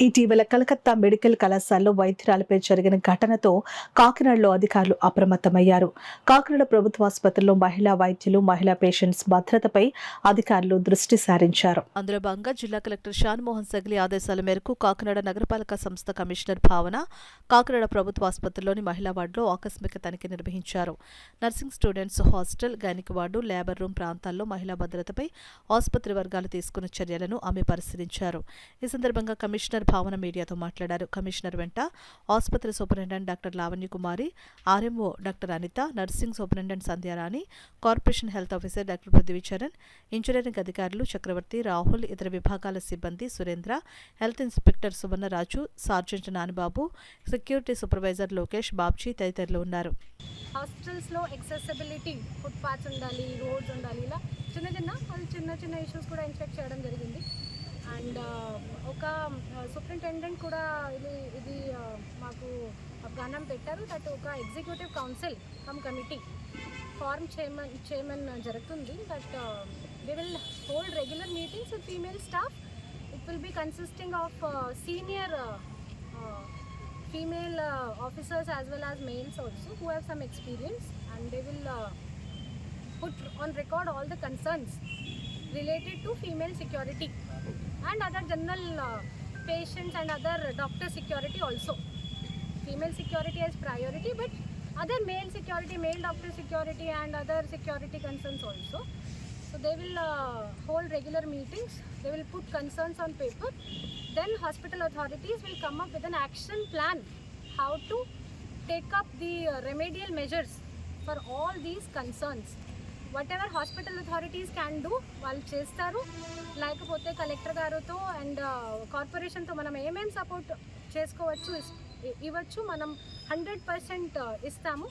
ఇటీవల కలకత్తా మెడికల్ కళాశాలలో వైద్యురాలపై జరిగిన ఘటనతో కాకినాడలో అధికారులు అప్రమత్తమయ్యారు. కాకినాడ ప్రభుత్వాసుపత్రిలో మహిళా వైద్యులు, మహిళా పేషెంట్స్ భద్రతపై అధికారులు దృష్టి సారించారు. అందులో భాగంగా జిల్లా కలెక్టర్ షాన్మోహన్ సగిలి ఆదేశాల మేరకు కాకినాడ నగరపాలక సంస్థ కమిషనర్ భావన కాకినాడ ప్రభుత్వాసుపత్రిలోని మహిళా వార్డులో ఆకస్మిక తనిఖీ నిర్వహించారు. Nursing students hostel, gynaec ward, labour room ప్రాంతాల్లో మహిళా భద్రతపై ఆసుపత్రి వర్గాలు తీసుకున్న చర్యలను ఆమె పరిశీలించారు. ఈ సందర్భంగా కమిషనర్ భావన మీడియాతో మాట్లాడారు. కమిషనర్ వెంట ఆసుపత్రి superintendent doctor Lavanya Kumari, RMO doctor Anitha, nursing superintendent Sandhyarani, corporation health officer doctor Prithvicharan, engineering అధికారులు చక్రవర్తి, రాహుల్, ఇతర విభాగాల సిబ్బంది Surendra, health inspector Suvarnaraju, sergeant Nanibabu, security supervisor Lokesh, Babji తదితరులు ఉన్నారు. హాస్టల్స్లో యాక్సెసిబిలిటీ, ఫుట్పాత్స్ ఉండాలి, రోడ్స్ ఉండాలి, ఇలా చిన్న చిన్న ఇష్యూస్ కూడా ఇన్స్పెక్ట్ చేయడం జరిగింది. అండ్ ఒక సూపరింటెండెంట్ కూడా ఇది మాకు గణం పెట్టారు. దట్ ఒక ఎగ్జిక్యూటివ్ కౌన్సిల్ కమిటీ ఫార్మ్ చేయమని జరుగుతుంది. That they will hold regular meetings with female staff. It will be consisting of senior female officers as well as males also who have some experience, and they will put on record all the concerns related to female security and other general patients and other doctor security also. Female security as priority, but other male security, male doctor security and other security concerns also. So they will hold regular meetings, they will put concerns on paper, then hospital authorities will come up with an action plan how to take up the remedial measures for all these concerns. Whatever hospital authorities can do, వాళ్ళు చేస్తారు. లేకపోతే collector గారితో and కార్పొరేషన్తో మనం ఏమేమి support చేసుకోవచ్చు, ఇవ్వచ్చు, మనం 100% ఇస్తాము.